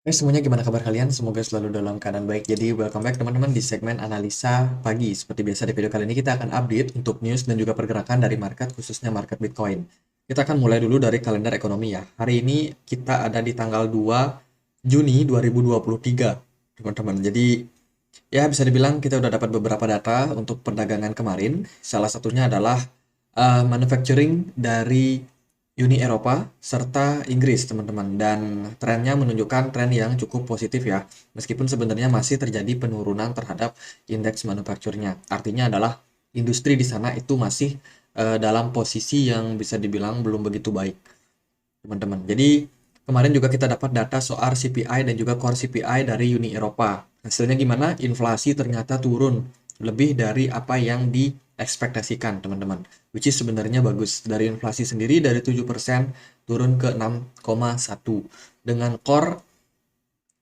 Semuanya gimana kabar kalian? Semoga selalu dalam keadaan baik. Jadi welcome back teman-teman di segmen analisa pagi. Seperti biasa di video kali ini kita akan update untuk news dan juga pergerakan dari market khususnya market Bitcoin. Kita akan mulai dulu dari kalender ekonomi ya. Hari ini kita ada di tanggal 2 Juni 2023 teman-teman. Jadi ya bisa dibilang kita udah dapat beberapa data untuk perdagangan kemarin. Salah satunya adalah manufacturing dari Uni Eropa serta Inggris, teman-teman. Dan trennya menunjukkan tren yang cukup positif ya. Meskipun sebenarnya masih terjadi penurunan terhadap indeks manufacturnya. Artinya adalah industri di sana itu masih dalam posisi yang bisa dibilang belum begitu baik, teman-teman. Jadi kemarin juga kita dapat data soal CPI dan juga core CPI dari Uni Eropa. Hasilnya gimana? Inflasi ternyata turun lebih dari apa yang diekspektasikan, teman-teman. Which is sebenarnya bagus. Dari inflasi sendiri dari 7% turun ke 6,1. Dengan core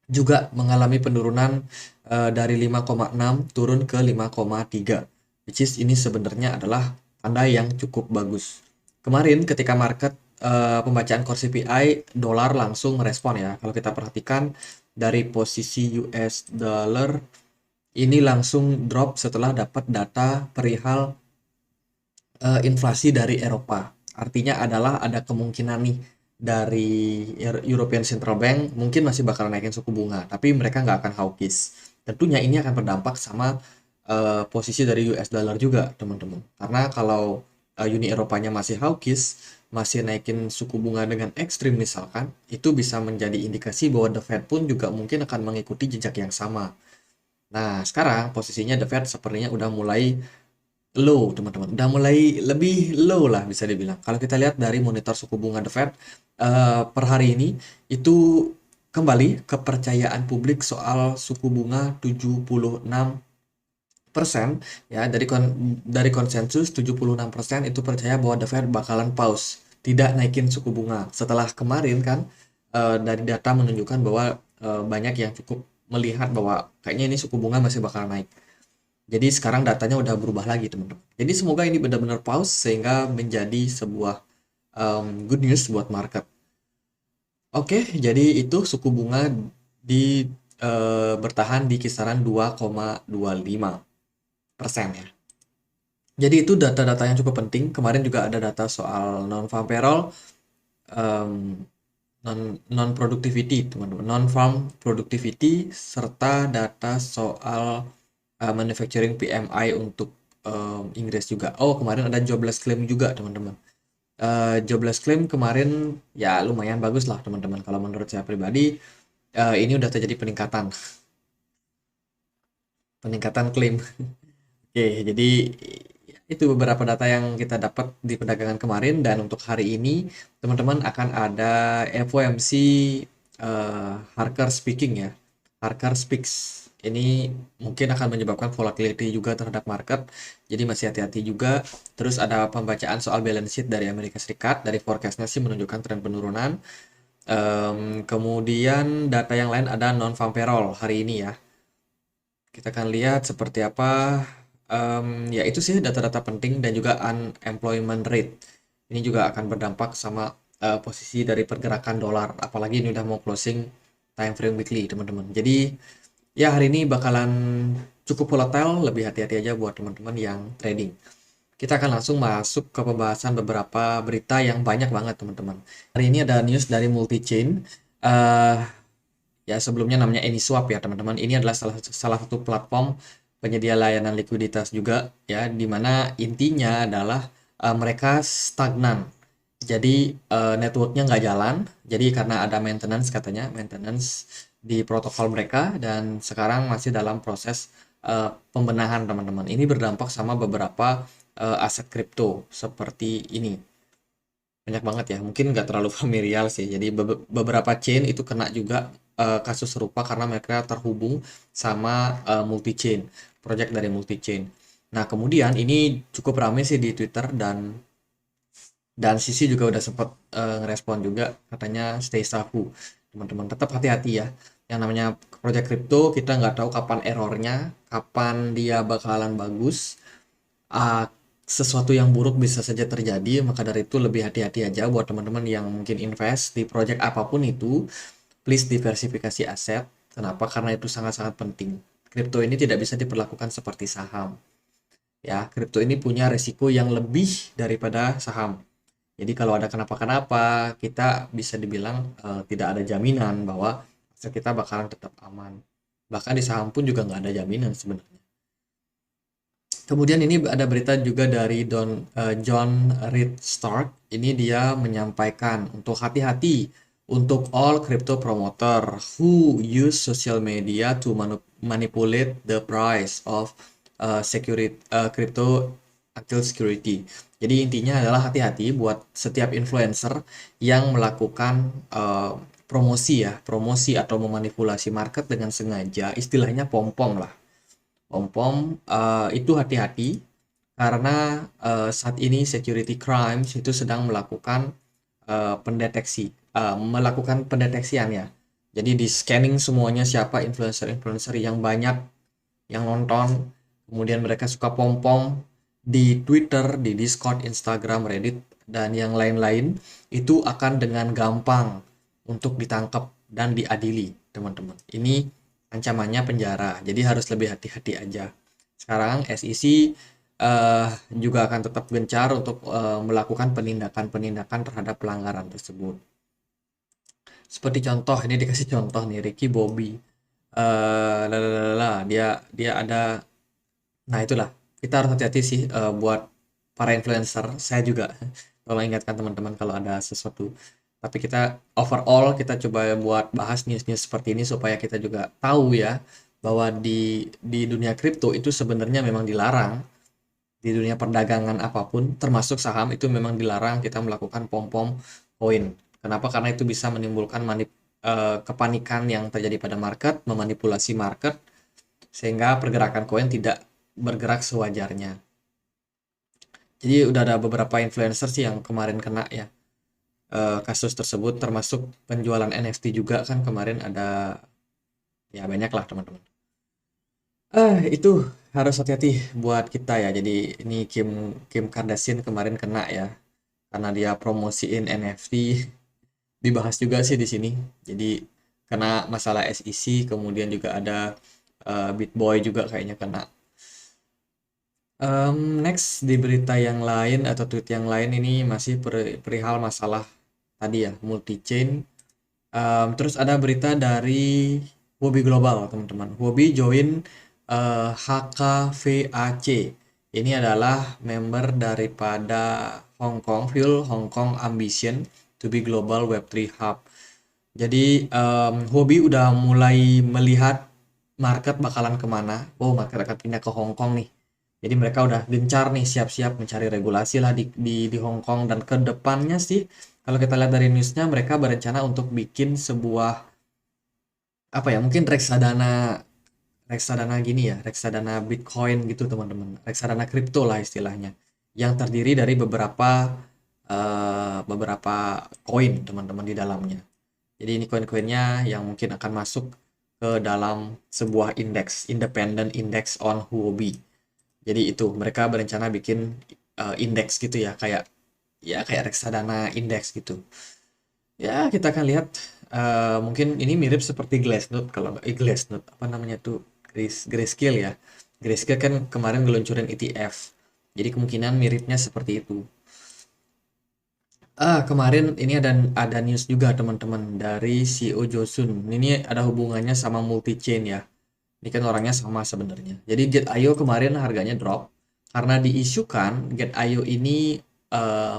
juga mengalami penurunan dari 5,6 turun ke 5,3. Which is ini sebenarnya adalah tanda yang cukup bagus. Kemarin ketika market pembacaan core CPI dolar langsung merespon ya. Kalau kita perhatikan dari posisi US dollar ini langsung drop setelah dapat data perihal inflasi dari Eropa. Artinya adalah ada kemungkinan nih dari European Central Bank mungkin masih bakal naikin suku bunga, tapi mereka nggak akan hawkish. Tentunya ini akan berdampak sama posisi dari US dollar juga, teman-teman. Karena kalau Uni Eropanya masih hawkish, masih naikin suku bunga dengan ekstrim misalkan, itu bisa menjadi indikasi bahwa The Fed pun juga mungkin akan mengikuti jejak yang sama. Nah, sekarang posisinya The Fed sepertinya udah mulai low, teman-teman. Udah mulai lebih low lah bisa dibilang. Kalau kita lihat dari monitor suku bunga The Fed per hari ini itu kembali kepercayaan publik soal suku bunga 76% ya dari konsensus 76% itu percaya bahwa The Fed bakalan pause, tidak naikin suku bunga. Setelah kemarin kan dari data menunjukkan bahwa banyak yang cukup melihat bahwa kayaknya ini suku bunga masih bakal naik. Jadi sekarang datanya udah berubah lagi, teman-teman. Jadi semoga ini benar-benar pause sehingga menjadi sebuah good news buat market. Oke, jadi itu suku bunga di bertahan di kisaran 2,25% ya. Jadi itu data-data yang cukup penting. Kemarin juga ada data soal non-farm payroll, em, non productivity, teman-teman. Non-farm productivity serta data soal manufacturing PMI untuk Inggris juga. Oh, kemarin ada jobless claim juga, teman-teman. Jobless claim kemarin ya lumayan bagus lah, teman-teman. Kalau menurut saya pribadi, ini udah terjadi peningkatan, peningkatan klaim. Oke, jadi itu beberapa data yang kita dapat di perdagangan kemarin dan untuk hari ini teman-teman akan ada FOMC Harker speaking ya. Harker speaks. Ini mungkin akan menyebabkan volatility juga terhadap market. Jadi masih hati-hati juga. Terus ada pembacaan soal balance sheet dari Amerika Serikat. Dari forecastnya sih menunjukkan tren penurunan. Kemudian data yang lain ada non-farm payroll hari ini ya. Kita akan lihat seperti apa. Ya itu sih data-data penting dan juga unemployment rate. Ini juga akan berdampak sama posisi dari pergerakan dolar. Apalagi ini udah mau closing time frame weekly, teman-teman. Jadi ya hari ini bakalan cukup volatile, lebih hati-hati aja buat teman-teman yang trading. Kita akan langsung masuk ke pembahasan beberapa berita yang banyak banget, teman-teman. Hari ini ada news dari multi-chain. Eh Ya sebelumnya namanya AnySwap ya teman-teman. Ini adalah salah satu platform penyedia layanan likuiditas juga ya, di mana intinya adalah mereka stagnan. Jadi networknya nggak jalan. Jadi karena ada maintenance, katanya maintenance di protokol mereka dan sekarang masih dalam proses pembenahan, teman-teman. Ini berdampak sama beberapa aset kripto seperti ini. Banyak banget ya, mungkin nggak terlalu familiar sih. Jadi beberapa chain itu kena juga kasus serupa karena mereka terhubung sama multi chain, project dari multi chain. Nah, kemudian ini cukup ramai sih di Twitter dan Sisi juga udah sempat ngerespon juga, katanya stay safe. Teman-teman tetap hati-hati ya. Yang namanya project crypto kita nggak tahu kapan errornya, kapan dia bakalan bagus. Ah, Sesuatu yang buruk bisa saja terjadi, maka dari itu lebih hati-hati aja buat teman-teman yang mungkin invest di project apapun itu. please diversifikasi aset. Kenapa? Karena itu sangat-sangat penting. Kripto ini tidak bisa diperlakukan seperti saham. Ya, kripto ini punya resiko yang lebih daripada saham. Jadi kalau ada kenapa-kenapa, kita bisa dibilang tidak ada jaminan bahwa aset kita bakalan tetap aman. Bahkan di saham pun juga nggak ada jaminan sebenarnya. Kemudian ini ada berita juga dari John Reed Stark. Ini dia menyampaikan untuk hati-hati untuk all crypto promoter who use social media to manipulate the price of crypto until security. Jadi intinya adalah hati-hati buat setiap influencer yang melakukan promosi atau memanipulasi market dengan sengaja, istilahnya pom-pom lah. Pom-pom itu hati-hati karena saat ini security crimes itu sedang melakukan melakukan pendeteksian ya. Jadi di scanning semuanya siapa influencer-influencer yang banyak yang nonton, kemudian mereka suka pom-pom di Twitter, di Discord, Instagram, Reddit, dan yang lain-lain, itu akan dengan gampang untuk ditangkap dan diadili, teman-teman. Ini ancamannya penjara, jadi harus lebih hati-hati aja. Sekarang SEC juga akan tetap gencar untuk melakukan penindakan-penindakan terhadap pelanggaran tersebut. Seperti contoh, ini dikasih contoh nih, Ricky Bobby. Dia ada, nah itulah, kita harus hati-hati sih buat para influencer. Saya juga tolong ingatkan teman-teman kalau ada sesuatu. Tapi kita overall kita coba buat bahas news-news seperti ini supaya kita juga tahu ya bahwa di dunia kripto itu sebenarnya memang dilarang. Di dunia perdagangan apapun termasuk saham itu memang dilarang kita melakukan pom-pom koin. Kenapa? Karena itu bisa menimbulkan kepanikan yang terjadi pada market, memanipulasi market sehingga pergerakan koin tidak bergerak sewajarnya. Jadi udah ada beberapa influencer sih yang kemarin kena ya kasus tersebut, termasuk penjualan NFT juga kan kemarin ada, ya banyak lah teman-teman. Itu harus hati-hati buat kita ya. Jadi ini Kim Kim Kardashian kemarin kena ya karena dia promosiin NFT. Dibahas juga sih di sini. Jadi kena masalah SEC, kemudian juga ada BitBoy juga kayaknya kena. Next di berita yang lain atau tweet yang lain ini masih perihal masalah tadi ya multi chain. Terus ada berita dari Huobi Global teman-teman. Huobi join HKVAC. Ini adalah member daripada Hong Kong Fuel Hong Kong Ambition to be Global Web3 Hub. Jadi Huobi udah mulai melihat market bakalan kemana. Oh, market akan pindah ke Hong Kong nih. Jadi mereka udah gencar nih siap-siap mencari regulasi lah di Hong Kong, dan ke depannya sih kalau kita lihat dari newsnya mereka berencana untuk bikin sebuah apa ya, mungkin reksadana gini ya, reksadana Bitcoin gitu teman-teman, reksadana kripto lah istilahnya, yang terdiri dari beberapa koin teman-teman di dalamnya. Jadi ini koin-koinnya yang mungkin akan masuk ke dalam sebuah indeks, independent index on Huobi. Jadi itu mereka berencana bikin indeks gitu ya, kayak reksadana indeks gitu. Ya kita akan lihat, mungkin ini mirip seperti Glassnode, kalau nggak Glassnode apa namanya tuh, Grayscale ya. Grayscale kan kemarin ngeluncurin ETF. Jadi kemungkinan miripnya seperti itu. Kemarin ini ada news juga teman-teman dari CEO Josun. Ini ada hubungannya sama multi chain ya. Ini kan orangnya sama sebenarnya. Jadi Get.io kemarin harganya drop karena diisukan Get.io ini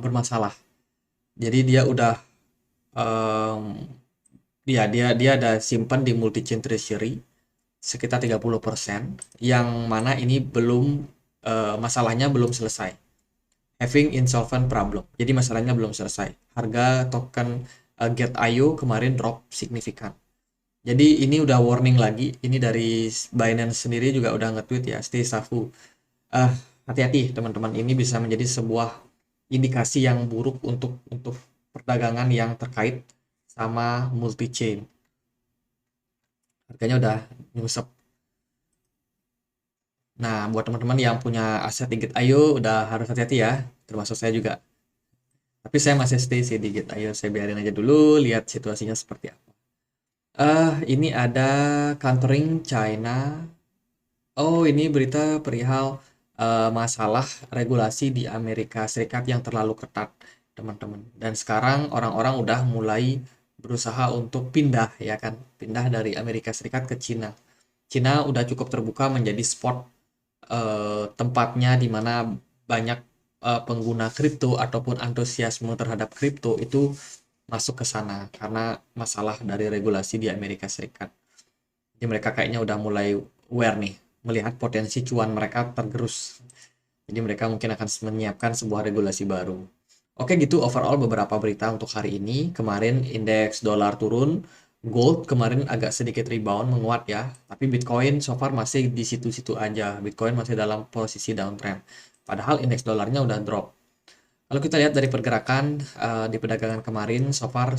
bermasalah. Jadi dia udah dia ada simpan di multi chain treasury sekitar 30%, yang mana ini belum masalahnya belum selesai. Having insolvent problem. Jadi masalahnya belum selesai. Harga token Get.io kemarin drop signifikan. Jadi ini udah warning lagi. Ini dari Binance sendiri juga udah nge-tweet ya, stay safe. Hati-hati teman-teman, ini bisa menjadi sebuah indikasi yang buruk untuk perdagangan yang terkait sama multi chain. Harganya udah nyusep. Nah, buat teman-teman yang punya aset di Get.io udah harus hati-hati ya, termasuk saya juga. Tapi saya masih stay sih di Get.io, saya biarin aja dulu, lihat situasinya seperti apa. Ini ada countering China. Oh, ini berita perihal masalah regulasi di Amerika Serikat yang terlalu ketat, teman-teman. Dan sekarang orang-orang udah mulai berusaha untuk pindah, ya kan? Pindah dari Amerika Serikat ke Cina. Cina udah cukup terbuka menjadi spot tempatnya di mana banyak pengguna kripto ataupun antusiasme terhadap kripto itu masuk ke sana karena masalah dari regulasi di Amerika Serikat. Jadi mereka kayaknya udah mulai aware nih, melihat potensi cuan mereka tergerus. Jadi mereka mungkin akan menyiapkan sebuah regulasi baru. Oke gitu overall beberapa berita untuk hari ini. Kemarin indeks dolar turun, gold kemarin agak sedikit rebound menguat ya. Tapi Bitcoin so far masih di situ-situ aja. Bitcoin masih dalam posisi downtrend. Padahal indeks dolarnya udah drop. Kalau kita lihat dari pergerakan di perdagangan kemarin, so far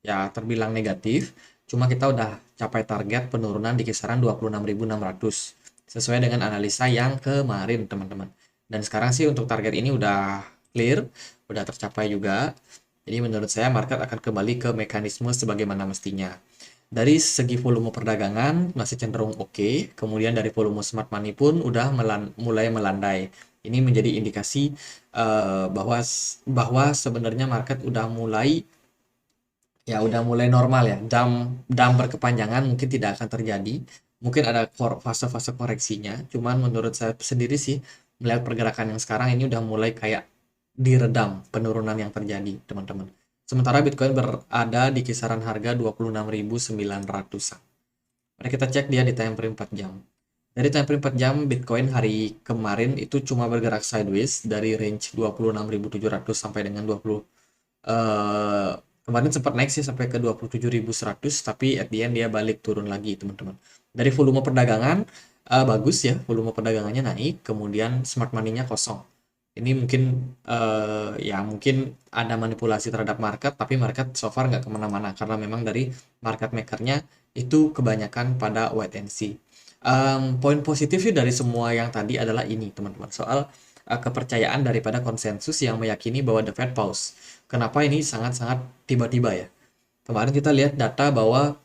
ya terbilang negatif. Cuma kita udah capai target penurunan di kisaran 26.600 sesuai dengan analisa yang kemarin, teman-teman. Dan sekarang sih untuk target ini udah clear, udah tercapai juga. Jadi menurut saya market akan kembali ke mekanisme sebagaimana mestinya. Dari segi volume perdagangan masih cenderung oke, kemudian dari volume smart money pun udah mulai melandai. Ini menjadi indikasi bahwa sebenarnya market udah mulai normal ya. Dam berkepanjangan mungkin tidak akan terjadi. Mungkin ada fase-fase koreksinya. Cuman menurut saya sendiri sih melihat pergerakan yang sekarang ini udah mulai kayak diredam penurunan yang terjadi, teman-teman. Sementara Bitcoin berada di kisaran harga 26.900-an. Mari kita cek dia di time frame 4 jam. Dari time frame 4 jam, Bitcoin hari kemarin itu cuma bergerak sideways dari range 26.700 sampai dengan 20 eh kemarin sempat naik sih sampai ke 27.100 tapi at the end dia balik turun lagi, teman-teman. Dari volume perdagangan bagus ya, volume perdagangannya naik, kemudian smart money-nya kosong. Ini mungkin ya mungkin ada manipulasi terhadap market, tapi market so far nggak kemana-mana karena memang dari market makernya itu kebanyakan pada wait and see. Poin positif sih dari semua yang tadi adalah ini, teman-teman, soal kepercayaan daripada konsensus yang meyakini bahwa the Fed pause. Kenapa ini sangat-sangat tiba-tiba ya? Kemarin kita lihat data bahwa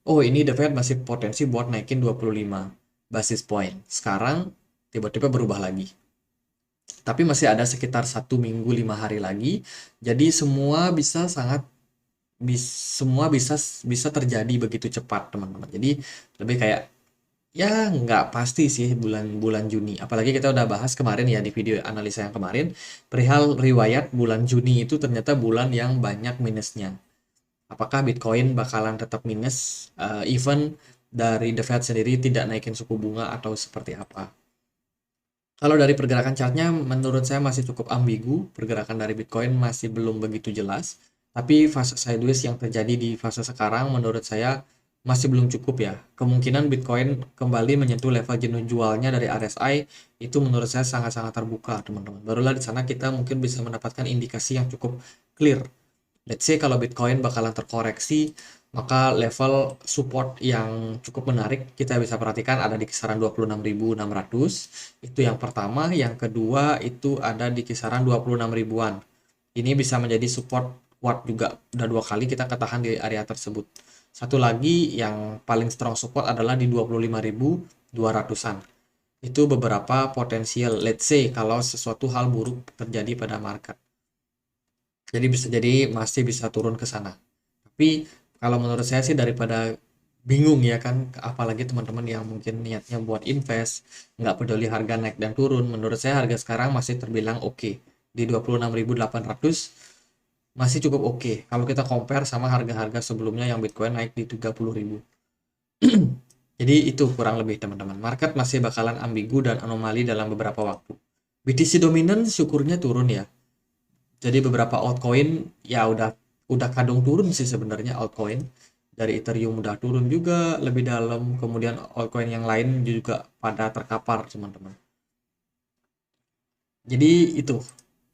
oh ini the Fed masih potensi buat naikin 25 basis point. Sekarang tiba-tiba berubah lagi. Tapi masih ada sekitar 1 minggu 5 hari lagi. Jadi semua bisa terjadi begitu cepat, teman-teman. Jadi lebih kayak ya nggak pasti sih bulan Juni. Apalagi kita udah bahas kemarin ya di video analisa yang kemarin perihal riwayat bulan Juni itu ternyata bulan yang banyak minusnya. Apakah Bitcoin bakalan tetap minus even dari The Fed sendiri tidak naikin suku bunga atau seperti apa? Kalau dari pergerakan chartnya, menurut saya masih cukup ambigu. Pergerakan dari Bitcoin masih belum begitu jelas. Tapi fase sideways yang terjadi di fase sekarang, menurut saya masih belum cukup ya. Kemungkinan Bitcoin kembali menyentuh level jenuh jualnya dari RSI itu menurut saya sangat-sangat terbuka, teman-teman. Barulah di sana kita mungkin bisa mendapatkan indikasi yang cukup clear. Let's say kalau Bitcoin bakalan terkoreksi, maka level support yang cukup menarik kita bisa perhatikan ada di kisaran 26.600. Itu yang pertama. Yang kedua itu ada di kisaran 26 ribuan. Ini bisa menjadi support kuat juga. Udah 2 kali kita ketahan di area tersebut. Satu lagi yang paling strong support adalah di 25.200-an. Itu beberapa potensial, let's say kalau sesuatu hal buruk terjadi pada market. Jadi bisa jadi masih bisa turun ke sana. Tapi kalau menurut saya sih daripada bingung ya kan, apalagi teman-teman yang mungkin niatnya buat invest, nggak peduli harga naik dan turun, menurut saya harga sekarang masih terbilang oke. Di 26.800 masih cukup oke. Kalau kita compare sama harga-harga sebelumnya yang Bitcoin naik di 30.000. Jadi itu kurang lebih, teman-teman. Market masih bakalan ambigu dan anomali dalam beberapa waktu. BTC dominan syukurnya turun ya. Jadi beberapa altcoin ya udah kadung turun sih sebenarnya altcoin. Dari Ethereum udah turun juga lebih dalam, kemudian altcoin yang lain juga pada terkapar, teman-teman. Jadi itu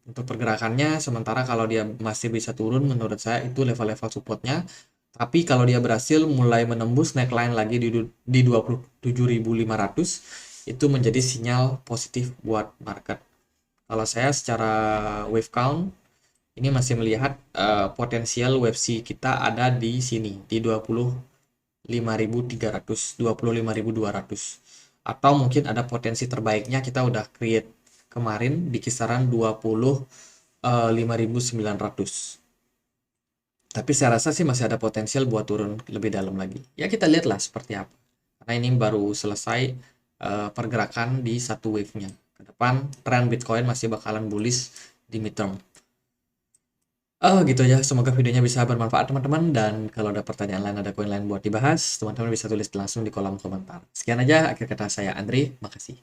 untuk pergerakannya, sementara kalau dia masih bisa turun menurut saya itu level-level supportnya. Tapi kalau dia berhasil mulai menembus neckline lagi di 27.500 itu menjadi sinyal positif buat market. Kalau saya secara wave count ini masih melihat potensial UFC kita ada di sini di 20 25.300, 25.200. Atau mungkin ada potensi terbaiknya kita udah create kemarin di kisaran 25.900. Tapi saya rasa sih masih ada potensial buat turun lebih dalam lagi. Ya kita lihatlah seperti apa. Karena ini baru selesai pergerakan di satu wave-nya. Ke depan tren Bitcoin masih bakalan bullish di midterm. Gitu ya. Semoga videonya bisa bermanfaat teman-teman. Dan kalau ada pertanyaan lain, ada koin lain buat dibahas, teman-teman bisa tulis langsung di kolom komentar. Sekian aja akhir kata saya Andri. Makasih.